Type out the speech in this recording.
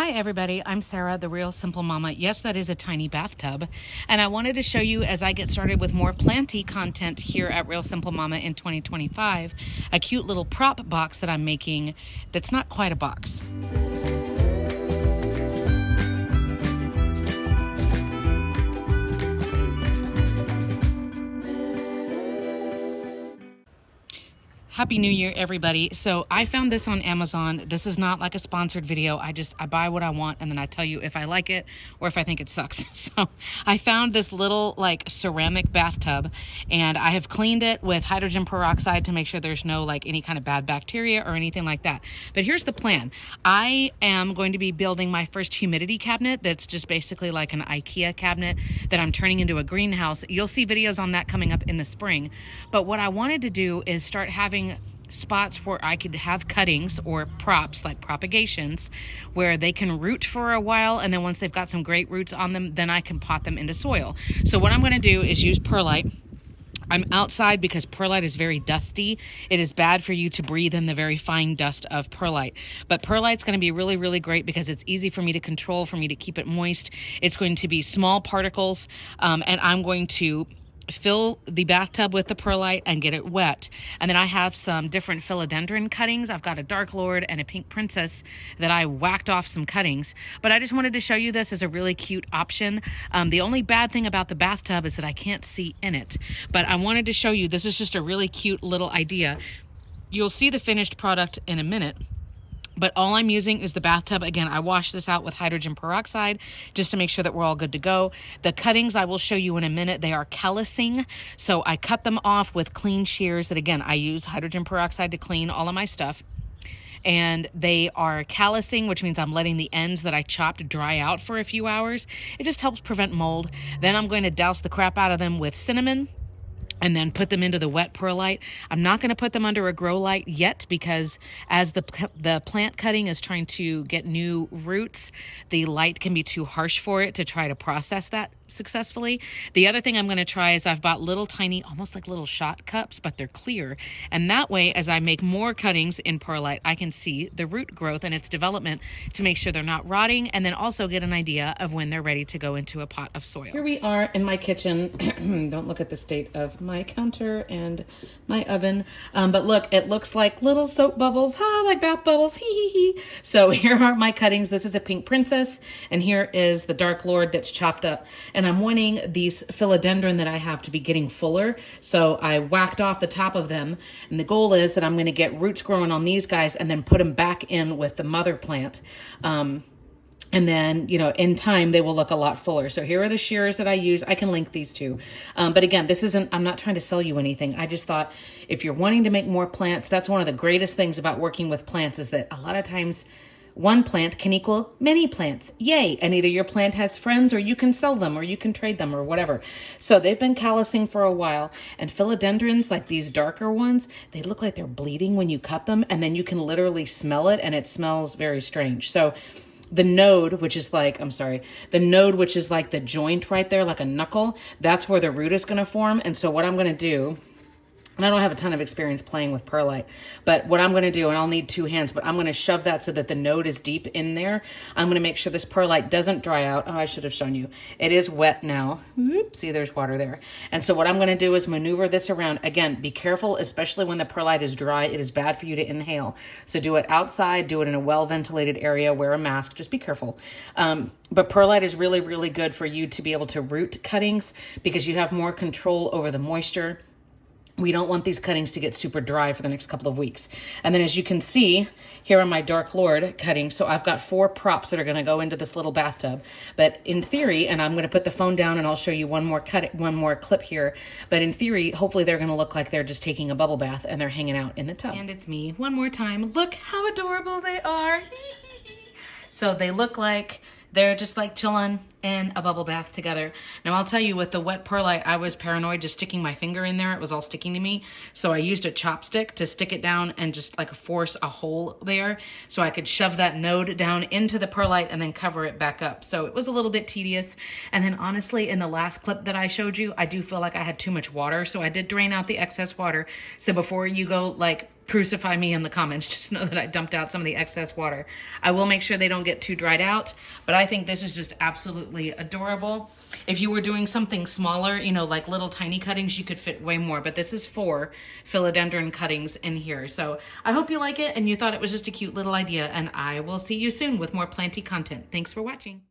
Hi everybody, I'm Sarah, the Real Simple Mama. Yes, that is a tiny bathtub. And I wanted to show you as I get started with more planty content here at Real Simple Mama in 2025, a cute little prop box that I'm making that's not quite a box. Happy New Year, everybody. So I found this on Amazon. This is not like a sponsored video. I buy what I want and then I tell you if I like it or if I think it sucks. So I found this little like ceramic bathtub and I have cleaned it with hydrogen peroxide to make sure there's no like any kind of bad bacteria or anything like that. But here's the plan. I am going to be building my first humidity cabinet that's just basically like an IKEA cabinet that I'm turning into a greenhouse. You'll see videos on that coming up in the spring. But what I wanted to do is start having spots where I could have cuttings or props like propagations where they can root for a while, and then once they've got some great roots on them, then I can pot them into soil. So what I'm going to do is use perlite. I'm outside because perlite is very dusty. It is bad for you to breathe in the very fine dust of perlite. But perlite's going to be really, really great because it's easy for me to control, for me to keep it moist. It's going to be small particles, and I'm going to fill the bathtub with the perlite and get it wet. And then I have some different philodendron cuttings. I've got a dark lord and a pink princess that I whacked off some cuttings. But I just wanted to show you this as a really cute option. The only bad thing about the bathtub is that I can't see in it. But I wanted to show you, this is just a really cute little idea. You'll see the finished product in a minute. But all I'm using is the bathtub. Again, I washed this out with hydrogen peroxide just to make sure that we're all good to go. The cuttings I will show you in a minute. They are callousing. So I cut them off with clean shears that, again, I use hydrogen peroxide to clean all of my stuff. And they are callousing, which means I'm letting the ends that I chopped dry out for a few hours. It just helps prevent mold. Then I'm going to douse the crap out of them with cinnamon and then put them into the wet perlite. I'm not going to put them under a grow light yet because as the plant cutting is trying to get new roots, the light can be too harsh for it to try to process that successfully. The other thing I'm going to try is I've bought little tiny, almost like little shot cups, but they're clear. And that way, as I make more cuttings in perlite, I can see the root growth and its development to make sure they're not rotting, and then also get an idea of when they're ready to go into a pot of soil. Here we are in my kitchen. Don't look at the state of my counter and my oven. But look, it looks like little soap bubbles, like bath bubbles, hee hee hee. So here are my cuttings. This is a pink princess, and here is the dark lord that's chopped up. And I'm wanting these philodendron that I have to be getting fuller. So I whacked off the top of them. And the goal is that I'm going to get roots growing on these guys and then put them back in with the mother plant. And then, you know, in time, they will look a lot fuller. So here are the shears that I use. I can link these too. But again, I'm not trying to sell you anything. I just thought if you're wanting to make more plants, that's one of the greatest things about working with plants is that a lot of times one plant can equal many plants. Yay. And either your plant has friends or you can sell them or you can trade them or whatever. So they've been callousing for a while, and philodendrons, like these darker ones, they look like they're bleeding when you cut them, and then you can literally smell it and it smells very strange. So the node, which is like, which is like the joint right there, like a knuckle, that's where the root is going to form. And so what I'm going to do, and I don't have a ton of experience playing with perlite, but what I'm going to do, and I'll need two hands, but I'm going to shove that so that the node is deep in there. I'm going to make sure this perlite doesn't dry out. Oh, I should have shown you. It is wet now. See, there's water there. And so what I'm going to do is maneuver this around. Again, be careful, especially when the perlite is dry. It is bad for you to inhale. So do it outside, do it in a well-ventilated area, wear a mask, just be careful. But perlite is really, really good for you to be able to root cuttings because you have more control over the moisture. We don't want these cuttings to get super dry for the next couple of weeks. And then as you can see, here are my Dark Lord cuttings. So I've got 4 props that are going to go into this little bathtub. But in theory, and I'm going to put the phone down and I'll show you one more clip here. But in theory, hopefully they're going to look like they're just taking a bubble bath and they're hanging out in the tub. And it's me one more time. Look how adorable they are. So they look like they're just like chilling in a bubble bath together. Now I'll tell you, with the wet perlite, I was paranoid just sticking my finger in there. It was all sticking to me. So I used a chopstick to stick it down and just like force a hole there so I could shove that node down into the perlite and then cover it back up. So it was a little bit tedious. And then honestly, in the last clip that I showed you, I do feel like I had too much water. So I did drain out the excess water. So before you go like crucify me in the comments. Just know that I dumped out some of the excess water. I will make sure they don't get too dried out, but I think this is just absolutely adorable. If you were doing something smaller, you know, like little tiny cuttings, you could fit way more, but this is 4 philodendron cuttings in here. So I hope you like it and you thought it was just a cute little idea, and I will see you soon with more planty content. Thanks for watching.